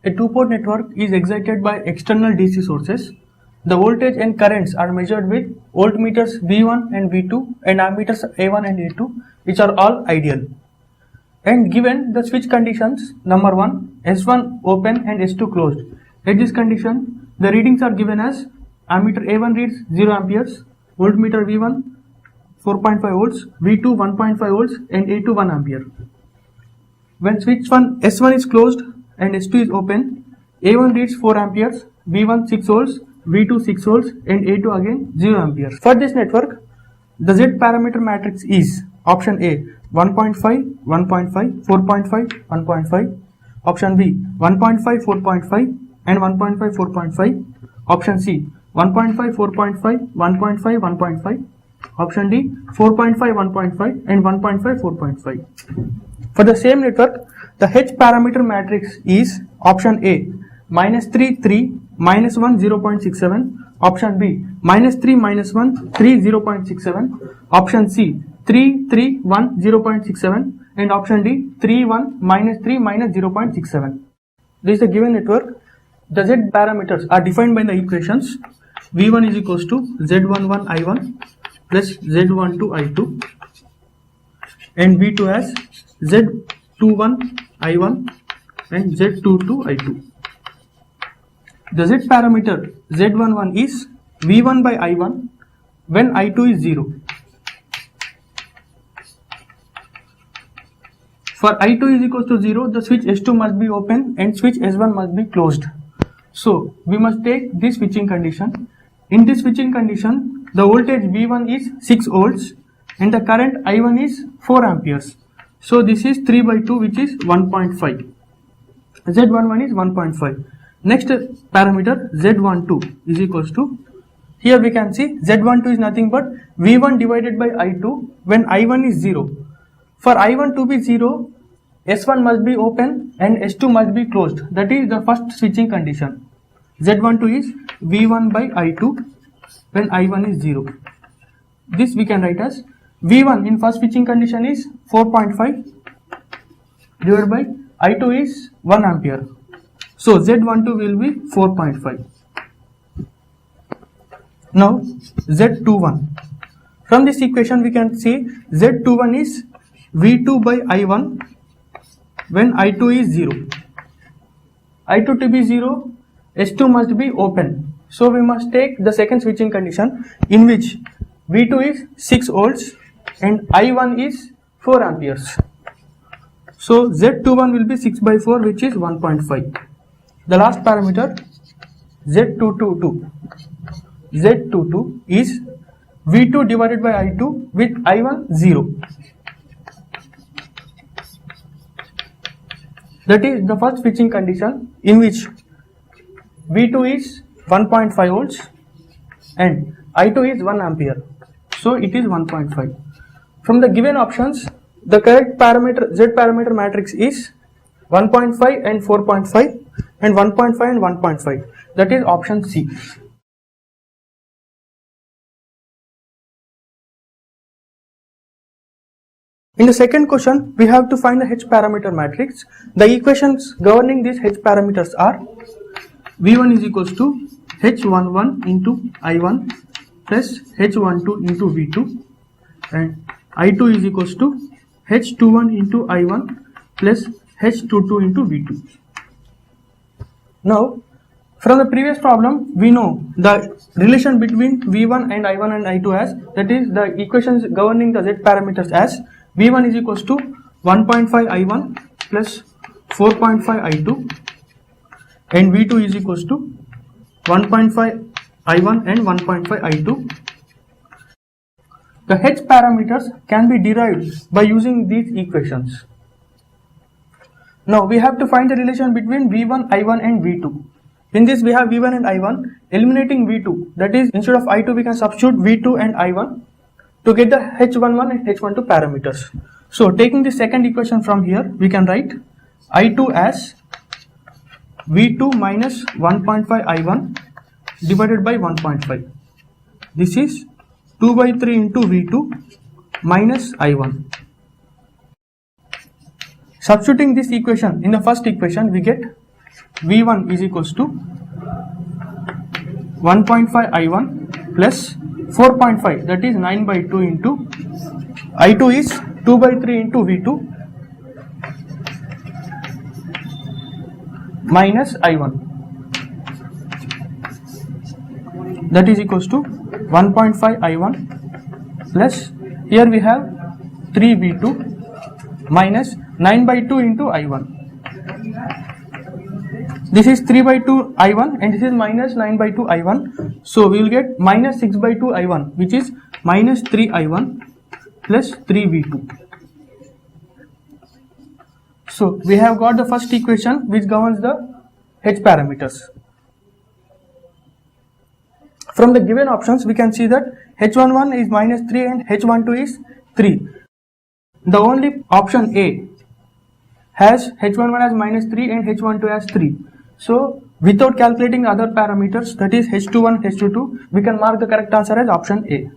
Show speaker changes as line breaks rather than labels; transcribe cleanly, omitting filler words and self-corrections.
A two-port network is excited by external DC sources. The voltage and currents are measured with voltmeters V1 and V2 and ammeters A1 and A2, which are all ideal. And given the switch conditions, number 1, S1 open and S2 closed. At this condition, the readings are given as ammeter A1 reads 0 amperes, voltmeter V1 4.5 volts, V2 1.5 volts and A2 1 ampere. When switch S1 is closed and S2 is open, A1 reads 4 amperes, V1 6 volts, V2 6 volts and A2 again 0 amperes. For this network, the Z parameter matrix is option A 1.5, 1.5, 4.5, 1.5, option B 1.5, 4.5 and 1.5, 4.5, option C 1.5, 4.5, 1.5, 1.5, option D 4.5, 1.5 and 1.5, 4.5. For the same network, the H parameter matrix is option A -3, 3, -1, 0.67, option B -3, -1, 3, 0.67, option C 3, 3, 1, 0.67 and option D 3, 1, -3, -0.67. This is the given network. The Z parameters are defined by the equations. V1 is equals to Z11 I1 plus Z12 I2 and V2 as Z21 I1 and Z22 I2. The Z parameter Z11 is V1 by I1 when I2 is 0. For I2 is equals to 0, the switch S2 must be open and switch S1 must be closed. So we must take this switching condition. In this switching condition, the voltage V1 is 6 volts and the current I1 is 4 amperes. So this is 3 by 2, which is 1.5. Z11 is 1.5. Next parameter Z12 is equals to, here we can see Z12 is nothing but V1 divided by I2 when I1 is 0. For I1 to be 0, S1 must be open and S2 must be closed. That is the first switching condition. Z12 is V1 by I2 when I1 is 0. This we can write as V1 in first switching condition is 4.5 divided by I2 is 1 ampere. So Z12 will be 4.5. Now Z21. From this equation we can see Z21 is V2 by I1 when I2 is 0. I2 to be 0, S2 must be open. So we must take the second switching condition in which V2 is 6 volts and I1 is 4 amperes. So Z21 will be 6 by 4, which is 1.5. The last parameter Z22. Z22 is V2 divided by I2 with I1 0. That is the first switching condition in which V2 is 1.5 volts and I2 is 1 ampere. So it is 1.5. From the given options, the correct parameter Z parameter matrix is 1.5 and 4.5 and 1.5 and 1.5. That is option C. In the second question, we have to find the H parameter matrix. The equations governing these H parameters are V1 is equals to H11 into I1 plus H12 into V2 and I2 is equals to H21 into I1 plus H22 into V2. Now, from the previous problem, we know the relation between V1 and I1 and I2 as, that is the equations governing the Z parameters as V1 is equals to 1.5 I1 plus 4.5 I2 and V2 is equals to 1.5 I1 and 1.5 I2. The H parameters can be derived by using these equations. Now we have to find the relation between V1, I1 and V2. In this we have V1 and I1, eliminating V2, that is instead of I2 we can substitute V2 and I1 to get the H11 and H12 parameters. So taking the second equation from here, we can write I2 as V2 minus 1.5 I1 divided by 1.5. This is 2 by 3 into V2 minus I1. Substituting this equation in the first equation, we get V1 is equals to 1.5 I1 plus 4.5, that is 9 by 2 into I2 is 2 by 3 into V2 minus I1, that is equals to 1.5 I1 plus, here we have 3 V2 minus 9 by 2 into I1. This is 3 by 2 I1 and this is minus 9 by 2 I1. So we will get minus 6 by 2 I1, which is minus 3 I1 plus 3 V2. So we have got the first equation which governs the H parameters. From the given options, we can see that H11 is minus 3 and H12 is 3. The only option A has H11 as minus 3 and H12 as 3. So without calculating other parameters, that is H21, H22, we can mark the correct answer as option A.